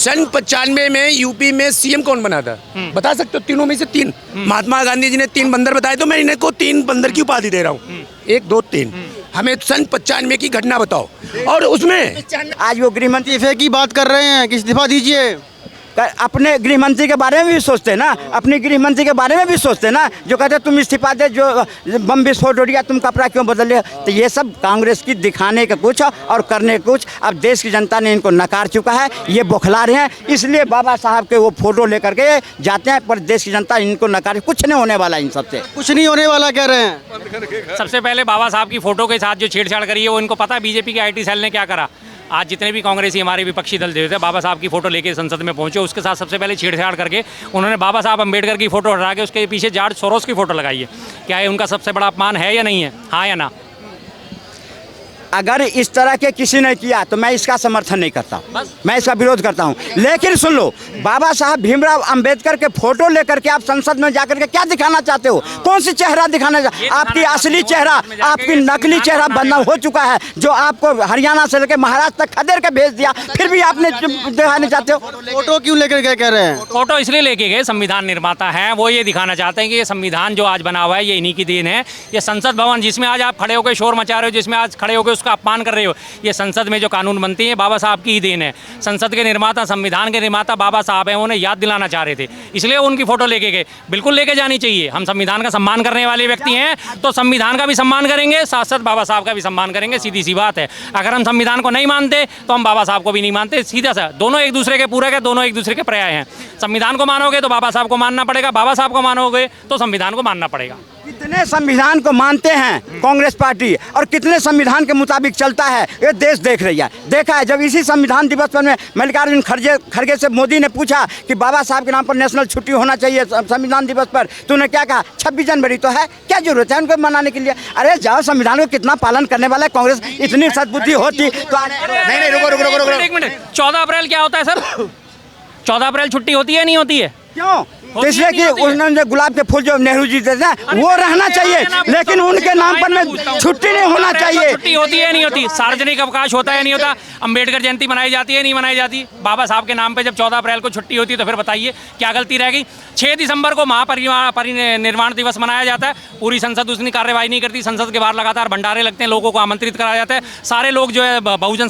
सन 95 में यूपी में सीएम कौन बना था? बता सकते हो? तीनों में से तीन। महात्मा गांधी जी ने 3 बंदर बताए, तो मैं इन्हें को 3 बंदर की उपाधि दे रहा हूँ। 1 2 3। हमें सन 95 की घटना बताओ। और उसमें आज वो गृह मंत्री इस्तीफे की बात कर रहे हैं कि इस्तीफा दीजिए। अपने गृह मंत्री के बारे में भी सोचते हैं ना, अपने गृह मंत्री के बारे में भी सोचते हैं ना, जो कहते हैं तुम इस्तीफा दे, जो बम विस्फोट हो गया तुम कपड़ा क्यों बदल लिया। तो ये सब कांग्रेस की दिखाने का कुछ और करने कुछ। अब देश की जनता ने इनको नकार चुका है, ये बौखला रहे हैं, इसलिए बाबा साहब के वो फोटो लेकर के जाते हैं, पर देश की जनता इनको नकार। कुछ नहीं होने वाला इन सबसे, कुछ नहीं होने वाला कह रहे हैं। सबसे पहले बाबा साहब की फोटो के साथ जो छेड़छाड़ करी है वो इनको पता है बीजेपी के आईटी सेल ने क्या करा। आज जितने भी कांग्रेसी हमारे विपक्षी दल थे बाबा साहब की फोटो लेके संसद में पहुंचे, उसके साथ सबसे पहले छेड़छाड़ करके उन्होंने बाबा साहब अम्बेडकर की फोटो हटा के उसके पीछे जॉर्ज सोरोस की फोटो लगाई है। क्या ये उनका सबसे बड़ा अपमान है या नहीं है? हाँ या ना? अगर इस तरह के किसी ने किया तो मैं इसका समर्थन नहीं करता, मैं इसका विरोध करता हूं। लेकिन सुन लो, बाबा साहब भीमराव अंबेडकर के फोटो लेकर के आप संसद में जाकर के क्या दिखाना चाहते हो? कौन सी चेहरा दिखाना चाहते? आपकी असली चेहरा, आपकी नकली चेहरा बनना हो चुका है, जो आपको हरियाणा से लेकर महाराष्ट्र तक खदेड़ के भेज दिया, फिर भी आपने दिखाना चाहते हो। फोटो क्यों लेकर के कह रहे हैं? फोटो इसलिए लेके गए, संविधान निर्माता हैं, वो ये दिखाना चाहते हैं कि ये संविधान जो आज बना हुआ है ये इन्हीं की देन है। ये संसद भवन जिसमें आज आप खड़े होकर शोर मचा रहे हो, जिसमें आज खड़े होकर उसका अपमान कर रहे हो, ये संसद में जो कानून बनती है बाबा साहब की ही देन है। संसद के निर्माता, संविधान के निर्माता बाबा साहब हैं, उन्हें याद दिलाना चाह रहे थे, इसलिए उनकी फोटो लेके गए। बिल्कुल लेके जानी चाहिए। हम संविधान का सम्मान करने वाले व्यक्ति हैं, तो संविधान का भी सम्मान करेंगे, साथ साथ बाबा साहब का भी सम्मान करेंगे। सीधी सी बात है। अगर हम संविधान को नहीं मानते तो हम बाबा साहब को भी नहीं मानते। सीधा सा, दोनों एक दूसरे के पूरक है, दोनों एक दूसरे के पर्याय हैं। संविधान को मानोगे तो बाबा साहब को मानना पड़ेगा, बाबा साहब को मानोगे तो संविधान को मानना पड़ेगा। कितने संविधान को मानते हैं कांग्रेस पार्टी और कितने संविधान के मुताबिक चलता है, ये देश देख रही है। देखा है जब इसी संविधान दिवस पर में मल्लिकार्जुन खड़गे से मोदी ने पूछा कि बाबा साहब के नाम पर नेशनल छुट्टी होना चाहिए संविधान दिवस पर, तो उन्होंने क्या कहा? 26 जनवरी तो है, क्या जरूरत है उनको मनाने के लिए? अरे जाओ, संविधान को कितना पालन करने वाला है कांग्रेस। इतनी सद्बुद्धि होती तो नहीं, रुको 1 मिनट। 14 अप्रैल क्या होता है सर? 14 अप्रैल छुट्टी होती है नहीं होती है? क्यों? तो इसलिए कि उन्होंने जो गुलाब के फूल जो नेहरू जी देते हैं वो रहना चाहिए, लेकिन उनके नाम पर में छुट्टी नहीं होना चाहिए। छुट्टी होती है नहीं होती? सार्वजनिक अवकाश होता है नहीं होता? अम्बेडकर जयंती मनाई जाती है नहीं मनाई जाती? बाबा साहब के नाम पे जब 14 अप्रैल को छुट्टी होती है तो फिर बताइए क्या गलती रह गई? 6 दिसंबर को महापरिनिर्वाण दिवस मनाया जाता है, पूरी संसद उसकी कार्यवाही नहीं करती। संसद के बाहर लगातार भंडारे लगते हैं, लोगों को आमंत्रित कराया जाता है। सारे लोग जो है बहुजन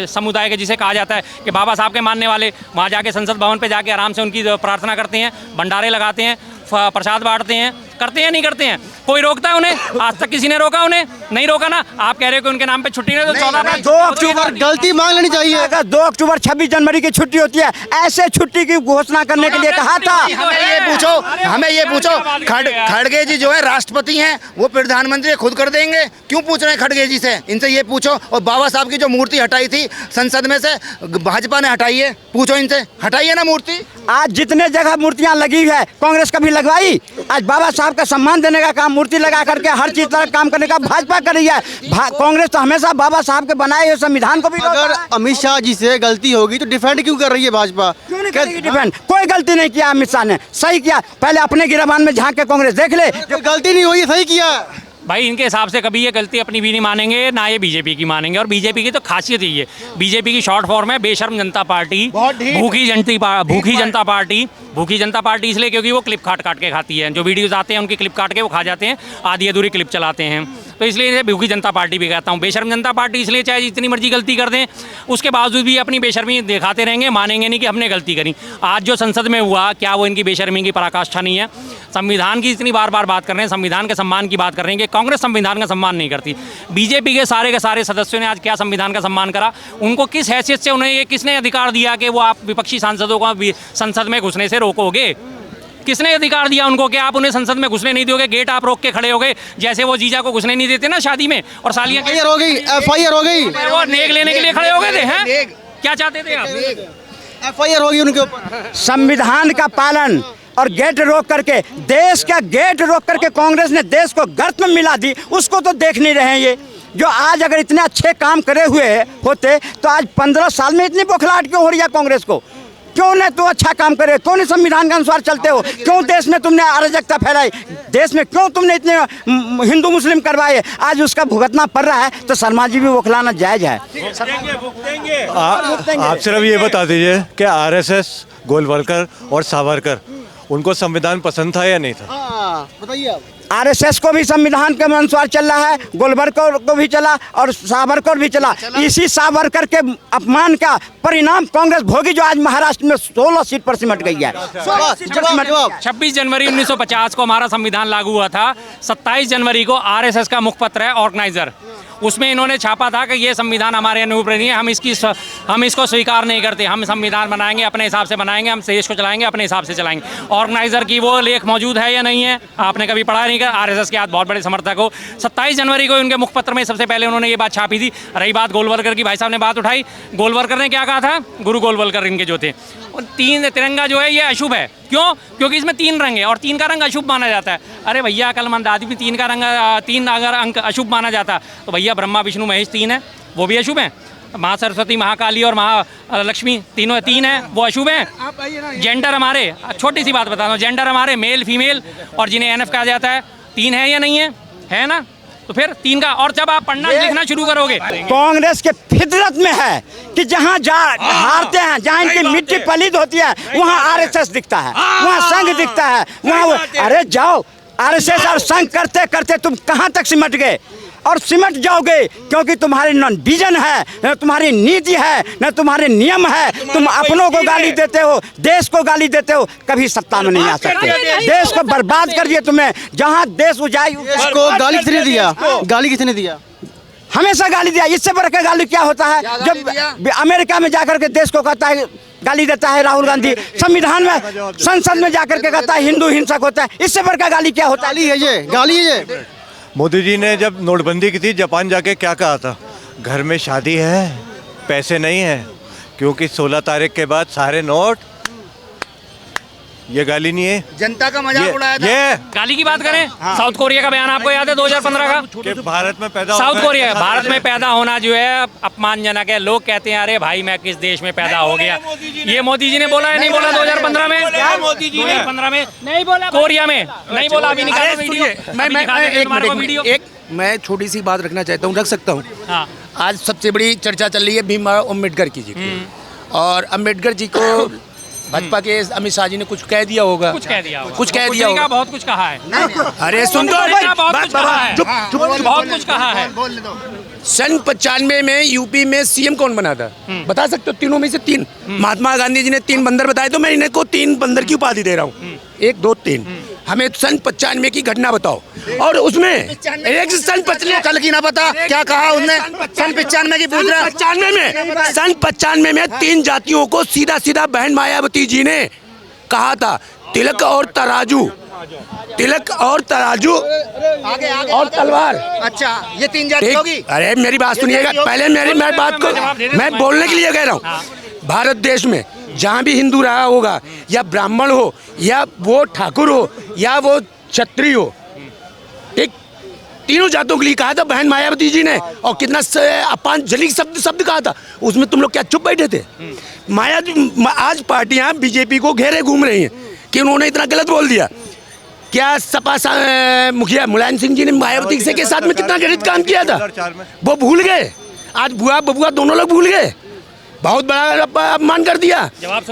समुदाय के जिसे कहा जाता है कि बाबा साहब के मानने वाले, वहाँ जाके संसद भवन पर जाके आराम से उनकी प्रार्थना करते हैं, भंडारे लगाते हैं, प्रसाद बांटते हैं। करते हैं नहीं करते हैं? कोई रोकता है उन्हें? आज तक किसी ने रोका उन्हें? नहीं रोका ना। आप कह रहे हो कि उनके नाम पे छुट्टी नहीं, तो 14 अप्रैल 2 अक्टूबर गलती मान लेनी चाहिए। अगर 2 अक्टूबर 26 जनवरी की छुट्टी होती है, ऐसे छुट्टी की घोषणा करने के लिए कहा था। हमें ये पूछो खड़गे जी जो है राष्ट्रपति हैं, वो प्रधानमंत्री खुद कर देंगे? क्यों पूछ रहे हैं खड़गे जी से? इनसे ये पूछो। और बाबा साहब की जो मूर्ति हटाई थी संसद में से, भाजपा ने हटाई है, पूछो इनसे। हटाइए ना मूर्ति। आज जितने जगह मूर्तियां लगी है कांग्रेस कभी लगवाई? आज बाबा साहब का सम्मान देने का काम, मूर्ति लगा करके हर चीज तरह काम करने का भाजपा कर रही है। कांग्रेस तो हमेशा बाबा साहब के बनाए हुए संविधान को भी। अगर अमित शाह जी से गलती होगी तो डिफेंड क्यों कर रही है भाजपा? क्यों नहीं करेगी डिफेंड? कोई गलती नहीं किया अमित शाह ने, सही किया। पहले अपने गिरबान में झांक के कांग्रेस देख ले, जो गलती नहीं हुई सही किया। भाई इनके हिसाब से कभी ये गलती अपनी भी नहीं मानेंगे, ना ये बीजेपी की मानेंगे। और बीजेपी की तो खासियत ही है, बीजेपी की शॉर्ट फॉर्म है बेशर्म जनता पार्टी, भूखी जनता पार्टी इसलिए क्योंकि वो क्लिप काट के खाती है। जो वीडियोस आते हैं उनकी क्लिप काट के वो खा जाते हैं, आधी अधूरी क्लिप चलाते हैं, तो इसलिए इसे भूखी जनता पार्टी भी कहता हूँ। बेशर्म जनता पार्टी इसलिए चाहे जितनी मर्जी गलती कर दें उसके बावजूद भी अपनी बेशर्मी दिखाते रहेंगे, मानेंगे नहीं कि हमने गलती करी। आज जो संसद में हुआ, क्या वो इनकी बेशर्मी की पराकाष्ठा नहीं है? संविधान की इतनी बार बात कर रहे हैं, संविधान के सम्मान की बात कर रहे हैं कि कांग्रेस संविधान का सम्मान नहीं करती। बीजेपी के सारे सदस्यों ने आज क्या संविधान का सम्मान करा? उनको किस हैसियत से, उन्हें ये किसने अधिकार दिया कि वो आप विपक्षी सांसदों को संसद में घुसने से रोकोगे? किसने अधिकार दिया उनको कि आप उन्हें संसद में घुसने नहीं दोगे? गेट आप रोक के खड़े हो गए, जैसे वो जीजा को घुसने नहीं देते ना शादी में, और सालियां हो गई, FIR हो गई, वो नेक लेने के लिए खड़े हो गए थे। हैं क्या चाहते थे आप? FIR होगी उनके ऊपर। संविधान का पालन और गेट रोक करके, देश का गेट रोक करके कांग्रेस ने देश को गर्त में मिला दी, उसको तो देख नहीं रहे हैं ये। जो आज अगर इतने अच्छे काम करे हुए होते तो आज 15 साल में इतनी बौखलाहट क्यों हो रही है कांग्रेस को? क्यों नहीं तो अच्छा काम करे, क्यों नहीं संविधान के अनुसार चलते हो, क्यों देश में तुमने अराजकता फैलाई, देश में क्यों तुमने इतने हिंदू मुस्लिम करवाए, आज उसका भुगतना पड़ रहा है, तो शर्मा जी भी बौखलाना जायज है। आप सिर्फ ये बता दीजिए कि आरएसएस, गोलवलकर और सावरकर, उनको संविधान पसंद था या नहीं था? बताइए आप। आरएसएस को भी संविधान के अनुसार चल रहा है, गोलवलकर को भी चला और सावरकर भी चला। इसी सावरकर के अपमान का परिणाम कांग्रेस भोगी, जो आज महाराष्ट्र में 16 सीट पर सिमट गई है। 26 जनवरी 1950 को हमारा संविधान लागू हुआ था। 27 जनवरी को आरएसएस का मुखपत्र है ऑर्गेनाइजर, उसमें इन्होंने छापा था कि ये संविधान हमारे अनुरूप नहीं है, हम इसको स्वीकार नहीं करते, हम संविधान बनाएंगे अपने हिसाब से बनाएंगे, हम देश को चलाएंगे अपने हिसाब से चलाएंगे। ऑर्गेनाइजर की वो लेख मौजूद है या नहीं है, आपने कभी पढ़ा नहीं कर। आरएसएस के आज बहुत बड़े समर्थक हो। 27 जनवरी को उनके मुखपत्र में सबसे पहले उन्होंने ये बात छापी थी। रही बात गोलवलकर की, भाई साहब ने बात उठाई, गोलवलकर ने क्या कहा था, गुरु गोलवलकर इनके जो थे, और तिरंगा जो है ये अशुभ है। क्यों? क्योंकि इसमें 3 रंग है और 3 का रंग अशुभ माना जाता है। अरे भैया अकलमंद आदमी, 3 अगर अंक अशुभ माना जाता तो भैया ब्रह्मा विष्णु महेश 3 है, वो भी अशुभ है। माँ सरस्वती, महाकाली और महालक्ष्मी तीनों 3 हैं, वो अशुभ हैं। जेंडर हमारे, छोटी सी बात बता रहा हूँ, जेंडर हमारे मेल फीमेल और जिन्हें एनएफ कहा जाता है 3 है या नहीं है ना? तो फिर 3 का, और जब आप पढ़ना लिखना शुरू करोगे, कांग्रेस के फितरत में है कि जहाँ हारते हैं, जहाँ इनकी मिट्टी पलीद होती है, वहाँ आरएसएस दिखता है, वहाँ संघ दिखता है, वहाँ अरे जाओ, आरएसएस और संघ करते करते तुम कहाँ तक सिमट गए और सिमट जाओगे, क्योंकि तुम्हारी न विजन है, न तुम्हारी नीति है, न तुम्हारे नियम है। तुम अपनों को गाली देते हो, देश को गाली देते हो, कभी सत्ता में नहीं आ सकते। देश को बर्बाद कर दिए तुमने। जहाँ देश उजाई, इसको गाली किसने दिया? गाली किसने दिया? हमेशा गाली दिया। इससे बढ़कर गाली क्या होता है? जब अमेरिका में जाकर के देश को कहता है, गाली देता है राहुल गांधी, संविधान में संसद में जाकर के कहता है हिंदू हिंसक होता है, इससे बढ़कर गाली क्या होता है? गाली है ये, गाली है ये। मोदी जी ने जब नोटबंदी की थी, जापान जाके क्या कहा था, घर में शादी है, पैसे नहीं है, क्योंकि 16 तारीख के बाद सारे नोट। ये गाली नहीं है, जनता का मजाक उड़ाया था। ये गाली की बात करें, साउथ कोरिया का बयान आपको याद है 2015 का, कि भारत में पैदा साउथ कोरिया, भारत में पैदा होना जो है अपमानजनक है। लोग कहते हैं अरे भाई मैं किस देश में पैदा हो गया। ये मोदी जी ने बोला है, नहीं बोला 2015 में? मोदी जी ने 2015 में नहीं बोला, कोरिया में नहीं बोला। अभी निकालो वीडियो। मैं छोटी सी बात रखना चाहता हूँ, रख सकता हूँ? हाँ। आज सबसे बड़ी चर्चा चल रही है भीमराव अम्बेडकर की जी की, और अम्बेडकर जी को भाजपा के अमित शाह जी ने कुछ कह दिया होगा, कुछ कह दिया होगा, बहुत कुछ कहा है। अरे सुन दो, बहुत कुछ कहा है। सन 95 में यूपी में सीएम कौन बना था, बता सकते हो? तीनों में से 3। महात्मा गांधी जी ने 3 बंदर बताए, तो मैं इन्हें को 3 बंदर की उपाधि दे रहा हूँ। 1, 2, 3। हमें सन 95 की घटना बताओ, और उसमें एक सन 95 कल की ना पता क्या कहा उसने, सन 95 की पूछ रहा है। सन 95 में 3 जातियों को सीधा सीधा बहन मायावती जी ने कहा था, तिलक और तराजू, तिलक और तराजू और तलवार। अच्छा, ये 3 जाति होगी। अरे मेरी बात सुनिएगा पहले, मेरी बात को मैं बोलने के लिए कह रहा हूँ। भारत देश में जहाँ भी हिंदू रहा होगा, या ब्राह्मण हो, या वो ठाकुर हो, या वो क्षत्रिय हो, ठीक, तीनों जातों के लिए कहा था बहन मायावती जी ने, और कितना अपमानजनक शब्द कहा था। उसमें तुम लोग क्या चुप बैठे थे? आज पार्टियां बीजेपी को घेरे घूम रही हैं कि उन्होंने इतना गलत बोल दिया। क्या सपा मुखिया मुलायम सिंह जी ने मायावती के साथ में कितना गलत काम किया था, वो भूल गए? आज बुआ बबुआ दोनों लोग भूल गए। बहुत बड़ा अपमान कर दिया। जवाब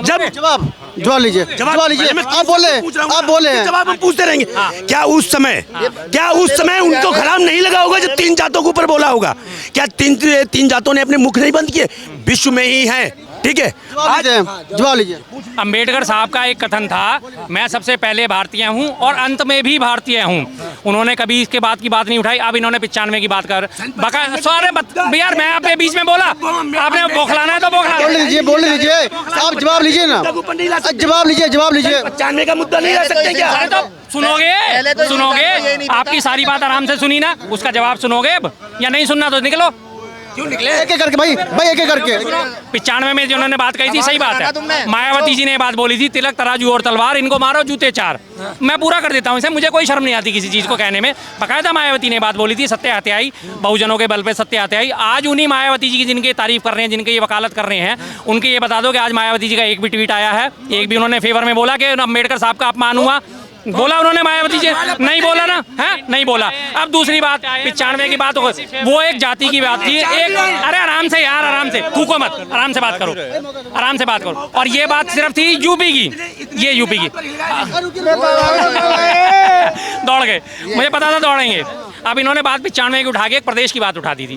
लीजिए, आप बोले जवाब हम पूछते रहेंगे। क्या उस समय उनको खराब नहीं लगा होगा जब 3 जातों के ऊपर बोला होगा? क्या 3 जातों ने अपने मुख नहीं बंद किए? विश्व में ही है, ठीक है। जवाब लीजिए। अंबेडकर साहब का एक कथन था, मैं सबसे पहले भारतीय हूं और अंत में भी भारतीय हूं। उन्होंने कभी इसके बाद की बात नहीं उठाई। अब इन्होंने 95 की बात कर यार, मैं आपके बीच में बोला, आपने बौखलाना है तो बोल लीजिए, आप जवाब लीजिए ना, जवाब लीजिए। 95 का मुद्दा नहीं रह सकते क्या? सुनोगे आपकी सारी बात आराम से सुनी ना, उसका जवाब सुनोगे अब, या नहीं सुनना तो निकलो। क्यों निकले? एक एक करके भाई एक एक करके 95 में जो उन्होंने बात कही थी सही बात कहा तुमने। है। मायावती जी ने बात बोली थी, तिलक तराजू और तलवार, इनको मारो जूते 4। मैं पूरा कर देता हूँ इसे, मुझे कोई शर्म नहीं आती किसी चीज़ को कहने में। बकायदा मायावती ने बात बोली थी, सत्य हत्याई, बहुजनों के बल पे सत्य हत्याई। आज उन्हीं मायावती जी की जिनकी तारीफ कर रहे हैं, जिनकी ये वकालत कर रहे हैं, उनके ये बता दो कि आज मायावती जी का एक भी ट्वीट आया है, एक भी उन्होंने फेवर में बोला कि अम्बेडकर साहब का अपमान हुआ? बोला उन्होंने मायावती जी? नहीं बोला ना, है नहीं बोला। अब दूसरी बात 95 की बात हो, वो एक जाति की बात थी। एक अरे आराम से यार, आराम से, थूको मत, आराम से बात करो, आराम से बात करो। और ये बात सिर्फ थी यूपी की, ये यूपी की। दौड़ गए, मुझे पता था दौड़ेंगे। अब इन्होंने बात 95 की उठा के एक प्रदेश की बात उठा दी थी।